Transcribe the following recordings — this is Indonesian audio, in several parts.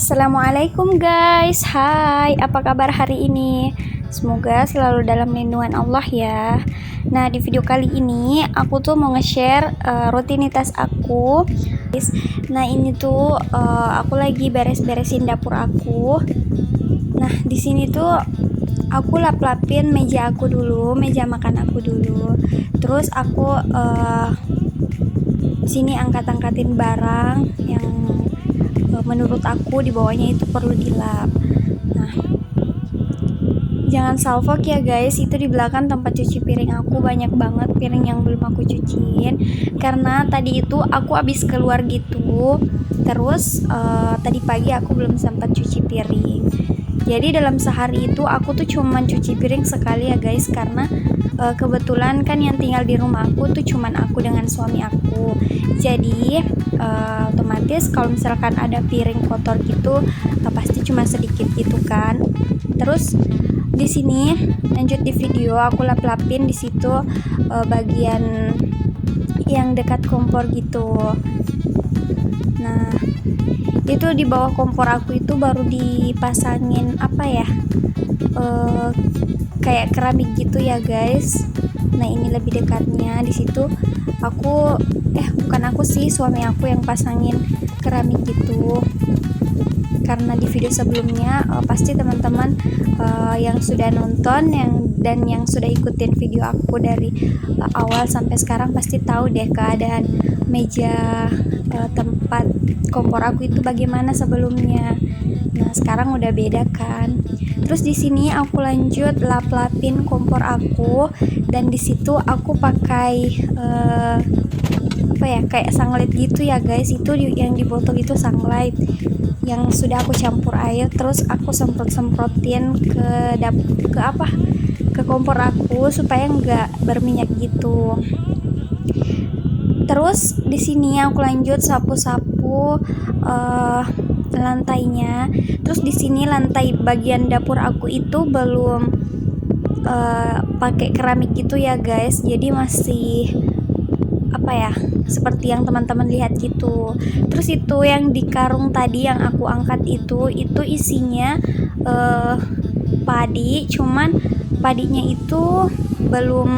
Assalamualaikum guys, hai, apa kabar hari ini? Semoga selalu dalam lindungan Allah ya. Nah, di video kali ini aku tuh mau nge-share rutinitas aku. Nah, ini tuh aku lagi beres-beresin dapur aku. Nah, di sini tuh aku lap-lapin meja aku dulu, meja makan aku dulu. Terus aku sini angkat-angkatin barang yang menurut aku di bawahnya itu perlu dilap. Nah, jangan salfok ya guys, itu di belakang tempat cuci piring aku banyak banget piring yang belum aku cuciin karena tadi itu aku habis keluar gitu. Terus tadi pagi aku belum sempat cuci piring. Jadi dalam sehari itu aku tuh cuman cuci piring sekali ya guys, karena kebetulan kan yang tinggal di rumah aku tuh cuman aku dengan suami aku. Jadi otomatis kalau misalkan ada piring kotor gitu pasti cuma sedikit gitu kan. Terus di sini lanjut di video aku lap-lapin di situ bagian yang dekat kompor gitu. Nah, itu di bawah kompor aku itu baru dipasangin apa ya, kayak keramik gitu ya guys. Nah, ini lebih dekatnya di situ aku bukan aku sih, suami aku yang pasangin keramik gitu. Karena di video sebelumnya pasti teman-teman yang sudah nonton dan yang sudah ikutin video aku dari awal sampai sekarang pasti tahu deh keadaan meja tempat kompor aku itu bagaimana sebelumnya. Nah, sekarang udah beda kan. Terus di sini aku lanjut lap-lapin kompor aku, dan di situ aku pakai kayak sunlight gitu ya guys. Itu yang di botol itu sunlight yang sudah aku campur air, terus aku semprotin ke kompor aku supaya nggak berminyak gitu. Terus di sini aku lanjut sapu-sapu lantainya. Terus di sini lantai bagian dapur aku itu belum pakai keramik gitu ya guys. Jadi masih seperti yang teman-teman lihat gitu. Terus itu yang di karung tadi yang aku angkat itu isinya padi, cuman padinya itu belum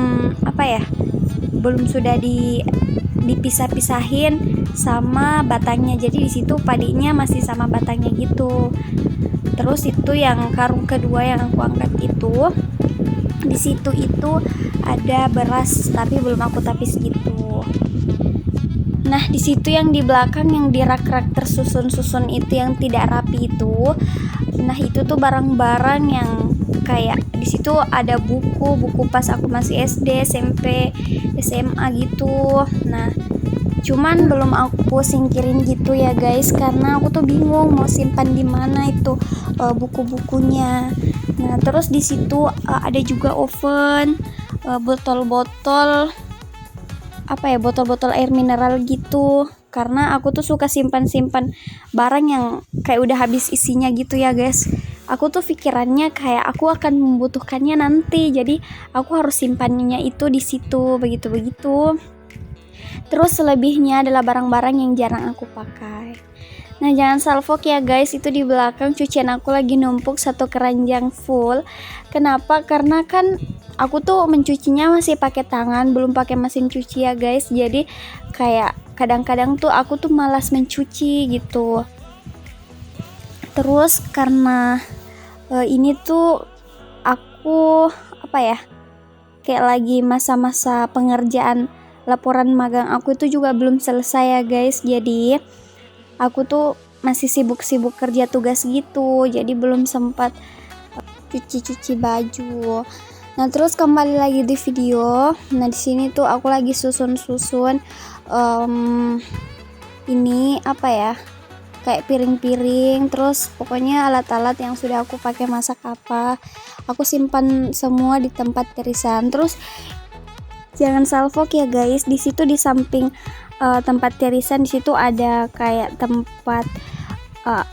sudah dipisah-pisahin sama batangnya. Jadi di situ padinya masih sama batangnya gitu. Terus itu yang karung kedua yang aku angkat itu, di situ itu ada beras tapi belum aku tapis gitu. Nah, di situ yang di belakang yang di rak-rak tersusun-susun itu yang tidak rapi itu. Nah, itu tuh barang-barang yang kayak di situ ada buku pas aku masih SD, SMP, SMA gitu. Nah, cuman belum aku singkirin gitu ya guys, karena aku tuh bingung mau simpan di mana itu buku-bukunya. Nah, terus di situ ada juga oven, botol-botol botol-botol air mineral gitu, karena aku tuh suka simpan-simpan barang yang kayak udah habis isinya gitu ya guys. Aku tuh pikirannya kayak aku akan membutuhkannya nanti, jadi aku harus simpannya itu di situ begitu. Terus selebihnya adalah barang-barang yang jarang aku pakai. Nah, jangan salfok ya guys, itu di belakang cucian aku lagi numpuk satu keranjang full. Kenapa? Karena kan aku tuh mencucinya masih pakai tangan, belum pakai mesin cuci ya guys. Jadi kayak kadang-kadang tuh aku tuh malas mencuci gitu. Terus karena ini tuh aku kayak lagi masa-masa pengerjaan laporan magang aku itu juga belum selesai ya guys. Jadi aku tuh masih sibuk-sibuk kerja tugas gitu, jadi belum sempat cuci-cuci baju. Nah, terus kembali lagi di video. Nah, di sini tuh aku lagi susun-susun ini kayak piring-piring, terus pokoknya alat-alat yang sudah aku pakai masak aku simpan semua di tempat tirisan. Terus jangan salfok ya guys, di situ di samping tempat tirisan di situ ada kayak tempat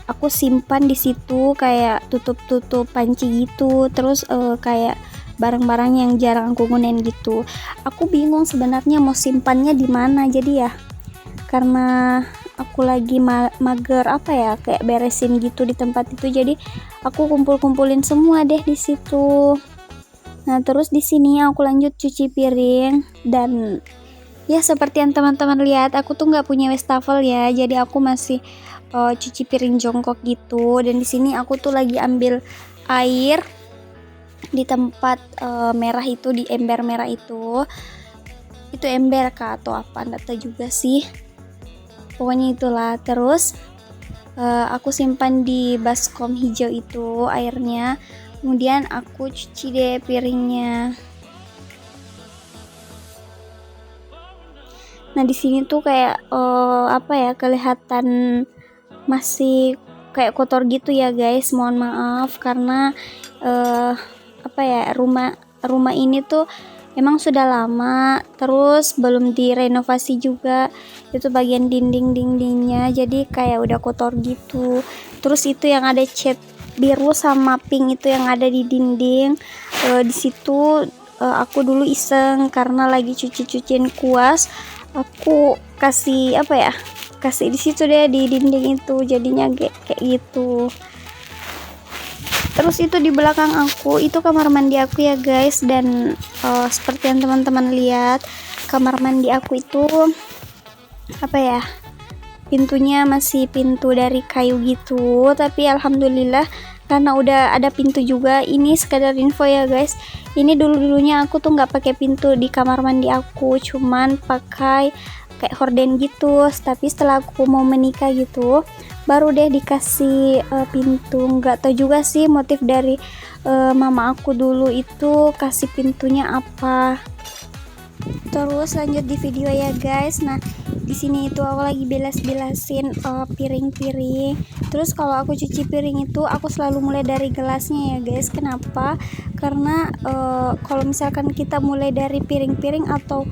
aku simpan di situ kayak tutup panci gitu. Terus kayak barang-barang yang jarang aku gunain gitu. Aku bingung sebenarnya mau simpannya di mana. Jadi ya karena aku lagi mager apa ya, kayak beresin gitu di tempat itu, jadi aku kumpulin semua deh di situ. Nah terus di sini aku lanjut cuci piring, dan ya seperti yang teman-teman lihat, aku tuh nggak punya wastafel ya, jadi aku masih cuci piring jongkok gitu. Dan di sini aku tuh lagi ambil air di tempat merah itu, di ember merah itu ember kah atau apa, nggak tahu juga sih, pokoknya itulah. Terus aku simpan di baskom hijau itu airnya, kemudian aku cuci deh piringnya. Nah di sini tuh kayak apa ya, kelihatan masih kayak kotor gitu ya guys, mohon maaf karena apa ya, rumah ini tuh emang sudah lama, terus belum direnovasi juga, itu bagian dindingnya jadi kayak udah kotor gitu. Terus itu yang ada cat biru sama pink itu yang ada di dinding, di situ aku dulu iseng karena lagi cuciin kuas, aku kasih apa ya, kasih di situ deh di dinding itu, jadinya kayak gitu. Terus itu di belakang aku itu kamar mandi aku ya guys, dan seperti yang teman-teman lihat, kamar mandi aku itu apa ya, pintunya masih pintu dari kayu gitu, tapi alhamdulillah karena udah ada pintu juga. Ini sekadar info ya guys, ini dulunya aku tuh nggak pakai pintu di kamar mandi aku, cuman pakai kayak horden gitu. Tapi setelah aku mau menikah gitu, baru deh dikasih pintu. Nggak tahu juga sih motif dari mama aku dulu itu kasih pintunya apa. Terus lanjut di video ya guys. Nah di sini itu aku lagi bilas-bilasin piring-piring. Terus kalau aku cuci piring itu aku selalu mulai dari gelasnya ya guys. Kenapa? Karena kalau misalkan kita mulai dari piring-piring atau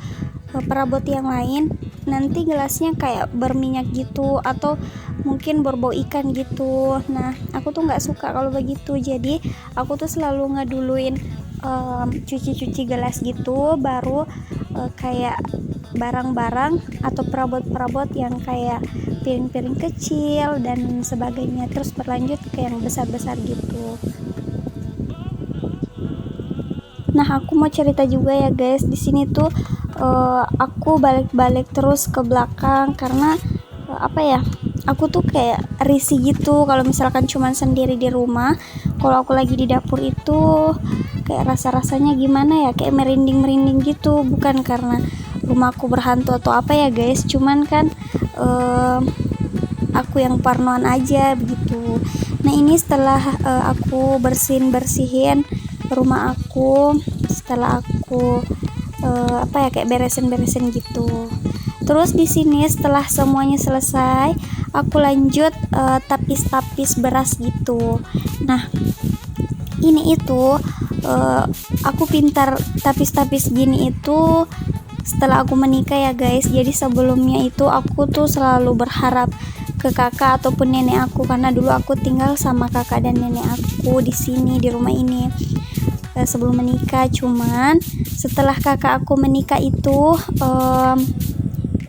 perabot yang lain, nanti gelasnya kayak berminyak gitu atau mungkin berbau ikan gitu. Nah aku tuh nggak suka kalau begitu, jadi aku tuh selalu ngeduluin cuci gelas gitu, baru kayak barang-barang atau perabot-perabot yang kayak piring-piring kecil dan sebagainya, terus berlanjut ke yang besar-besar gitu. Nah aku mau cerita juga ya guys, di sini tuh aku balik-balik terus ke belakang karena apa ya, aku tuh kayak risih gitu kalau misalkan cuman sendiri di rumah. Kalau aku lagi di dapur itu kayak rasa-rasanya gimana ya, kayak merinding gitu, bukan karena rumahku berhantu atau apa ya guys, cuman kan aku yang parnoan aja begitu. Nah ini setelah aku bersihin rumah aku, setelah aku apa ya, kayak beresin gitu. Terus di sini setelah semuanya selesai, aku lanjut tapis beras gitu. Nah ini itu aku pintar tapis gini itu setelah aku menikah ya guys. Jadi sebelumnya itu aku tuh selalu berharap ke kakak ataupun nenek aku, karena dulu aku tinggal sama kakak dan nenek aku di sini di rumah ini sebelum menikah. Cuman setelah kakak aku menikah itu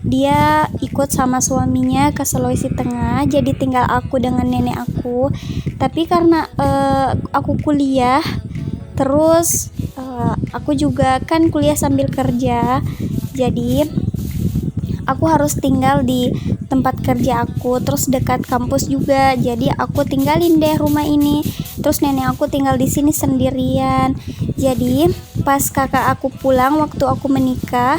dia ikut sama suaminya ke Sulawesi Tengah, jadi tinggal aku dengan nenek aku. Tapi karena aku kuliah, terus aku juga kan kuliah sambil kerja, jadi aku harus tinggal di tempat kerja aku, terus dekat kampus juga, jadi aku tinggalin deh rumah ini. Terus nenek aku tinggal di sini sendirian. Jadi pas kakak aku pulang waktu aku menikah,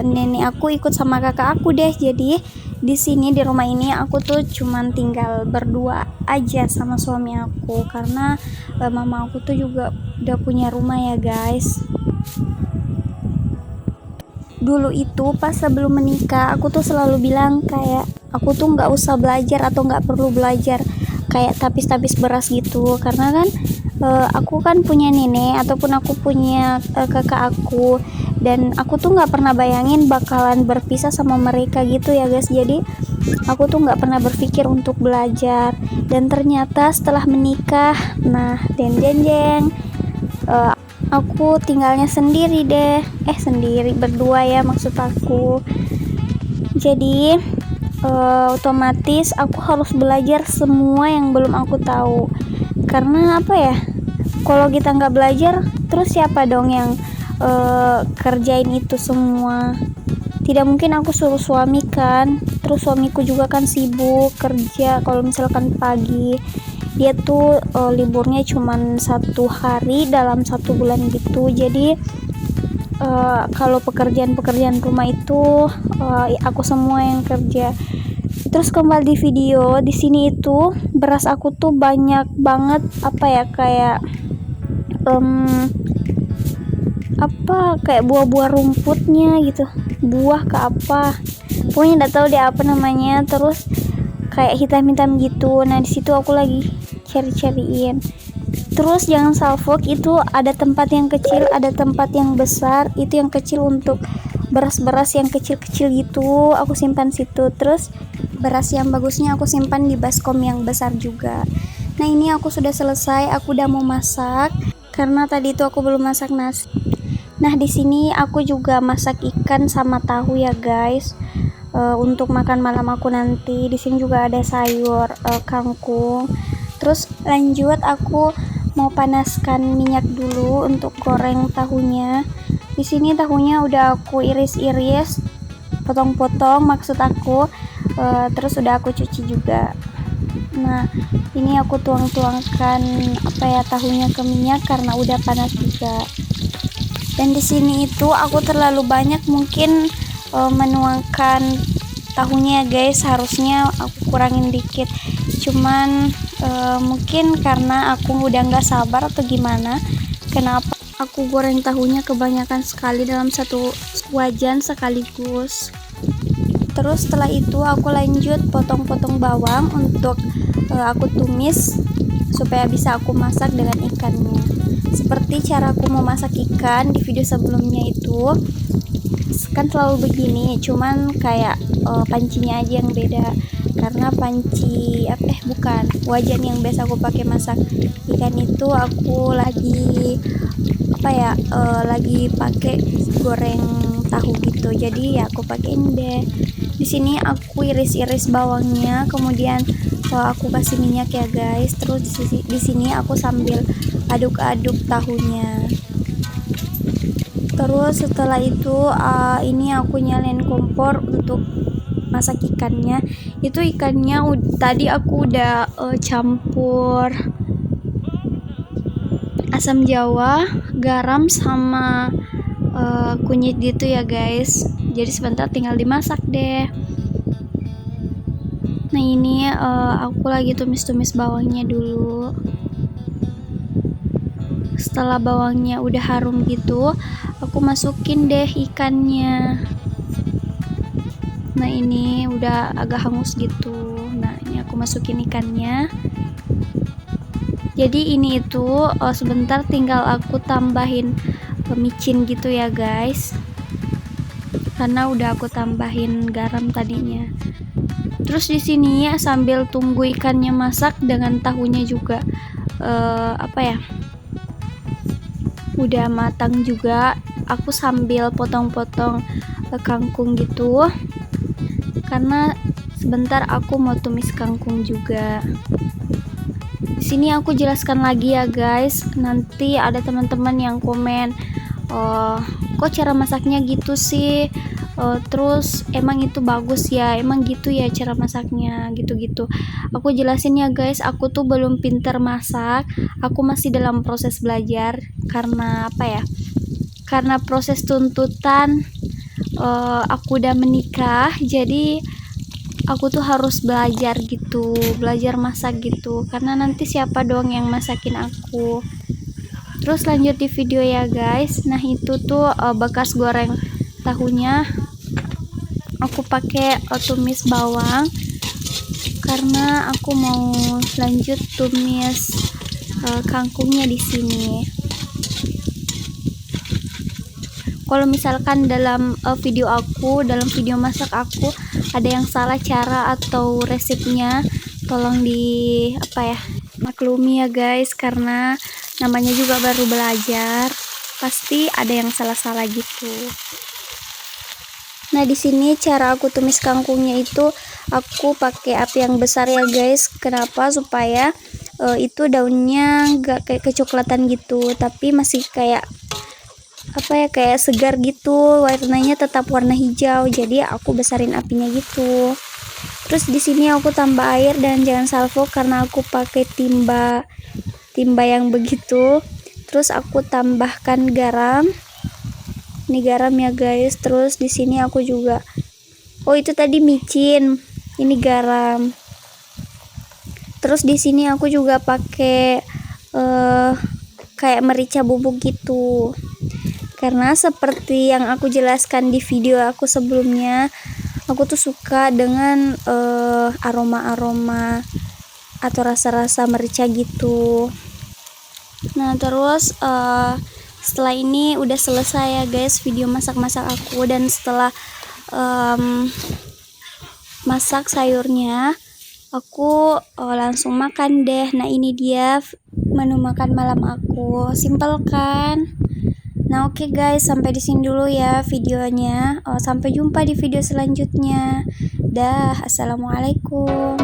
nenek aku ikut sama kakak aku deh. Jadi di sini di rumah ini aku tuh cuman tinggal berdua aja sama suami aku, karena mama aku tuh juga udah punya rumah ya guys. Dulu itu pas sebelum menikah aku tuh selalu bilang kayak aku tuh nggak usah belajar atau nggak perlu belajar kayak tapis beras gitu, karena kan aku kan punya nenek ataupun aku punya kakak aku, dan aku tuh nggak pernah bayangin bakalan berpisah sama mereka gitu ya guys. Jadi aku tuh nggak pernah berpikir untuk belajar, dan ternyata setelah menikah, nah jeng aku tinggalnya sendiri deh, sendiri berdua ya maksud aku. Jadi otomatis aku harus belajar semua yang belum aku tahu. Karena apa ya, kalau kita nggak belajar terus siapa dong yang kerjain itu semua? Tidak mungkin aku suruh suami kan, terus suamiku juga kan sibuk kerja. Kalau misalkan pagi dia tuh liburnya cuman 1 hari dalam 1 bulan gitu. Jadi kalau pekerjaan rumah itu aku semua yang kerja. Terus kembali di video di sini itu beras aku tuh banyak banget apa ya, kayak kayak buah-buah rumputnya gitu, buah ke apa, pokoknya nggak tahu deh apa namanya. Terus kayak hitam-hitam gitu. Nah di situ aku lagi cari-cariin. Terus jangan salfok, itu ada tempat yang kecil, ada tempat yang besar. Itu yang kecil untuk beras-beras yang kecil-kecil gitu, aku simpan situ. Terus beras yang bagusnya aku simpan di baskom yang besar juga. Nah ini aku sudah selesai, aku udah mau masak karena tadi itu aku belum masak nasi. Nah di sini aku juga masak ikan sama tahu ya guys, untuk makan malam aku nanti. Di sini juga ada sayur kangkung. Terus lanjut aku mau panaskan minyak dulu untuk goreng tahunya. Di sini tahunya udah aku iris-iris, potong-potong maksud aku. Terus udah aku cuci juga. Nah ini aku tuang-tuangkan apa ya, tahunya ke minyak karena udah panas juga. Dan di sini itu aku terlalu banyak mungkin menuangkan tahunya ya guys, harusnya aku kurangin dikit. Cuman mungkin karena aku udah nggak sabar atau gimana, kenapa aku goreng tahunya kebanyakan sekali dalam satu wajan sekaligus. Terus setelah itu aku lanjut potong-potong bawang untuk aku tumis supaya bisa aku masak dengan ikannya. Seperti cara aku mau masak ikan di video sebelumnya itu kan selalu begini, cuman kayak pancinya aja yang beda. Karena panci bukan wajan yang biasa aku pakai masak ikan itu aku lagi lagi pakai goreng tahu gitu. Jadi ya aku pakein deh. Di sini aku iris-iris bawangnya, kemudian aku kasih minyak ya guys. Terus di sini aku sambil aduk-aduk tahunya. Terus setelah itu ini aku nyalain kompor untuk masak ikannya. Itu ikannya tadi aku udah campur asam jawa, garam sama kunyit gitu ya guys. Jadi sebentar tinggal dimasak deh. Nah ini aku lagi tumis-tumis bawangnya dulu. Setelah bawangnya udah harum gitu, aku masukin deh ikannya. Nah ini udah agak hangus gitu. Nah ini aku masukin ikannya. Jadi ini itu sebentar tinggal aku tambahin micin gitu ya guys, karena udah aku tambahin garam tadinya. Terus di sini ya sambil tunggu ikannya masak dengan tahunya juga udah matang juga, aku sambil potong-potong kangkung gitu karena sebentar aku mau tumis kangkung juga. Di sini aku jelaskan lagi ya guys, nanti ada teman-teman yang komen kok cara masaknya gitu sih, terus emang itu bagus ya, emang gitu ya cara masaknya, gitu-gitu. Aku jelasin ya guys, aku tuh belum pinter masak, aku masih dalam proses belajar. Karena karena proses tuntutan aku udah menikah, jadi aku tuh harus belajar gitu, belajar masak gitu, karena nanti siapa dong yang masakin aku. Terus lanjut di video ya guys. Nah itu tuh bekas goreng tahunya aku pakai tumis bawang karena aku mau lanjut tumis kangkungnya di sini. Kalau misalkan dalam video masak aku ada yang salah cara atau resepnya, tolong maklumi ya guys, karena namanya juga baru belajar, pasti ada yang salah-salah gitu. Nah Nah, di sini cara aku tumis kangkungnya itu aku pakai api yang besar ya guys. Kenapa? Supaya itu daunnya nggak kayak kecoklatan gitu, tapi masih kayak apa ya, kayak segar gitu, warnanya tetap warna hijau. Jadi aku besarin apinya gitu. Terus di sini aku tambah air dan jangan salvo karena aku pakai timba yang begitu. Terus aku tambahkan garam. Ini garam ya guys. Terus di sini aku juga, oh itu tadi micin, ini garam. Terus di sini aku juga pakai kayak merica bubuk gitu. Karena seperti yang aku jelaskan di video aku sebelumnya, aku tuh suka dengan aroma-aroma atau rasa-rasa merica gitu. Nah, terus setelah ini udah selesai ya guys video masak-masak aku, dan setelah masak sayurnya aku langsung makan deh. Nah, ini dia menu makan malam aku, simple kan? Nah, oke guys, sampai di sini dulu ya videonya. Sampai jumpa di video selanjutnya. Dah, assalamualaikum.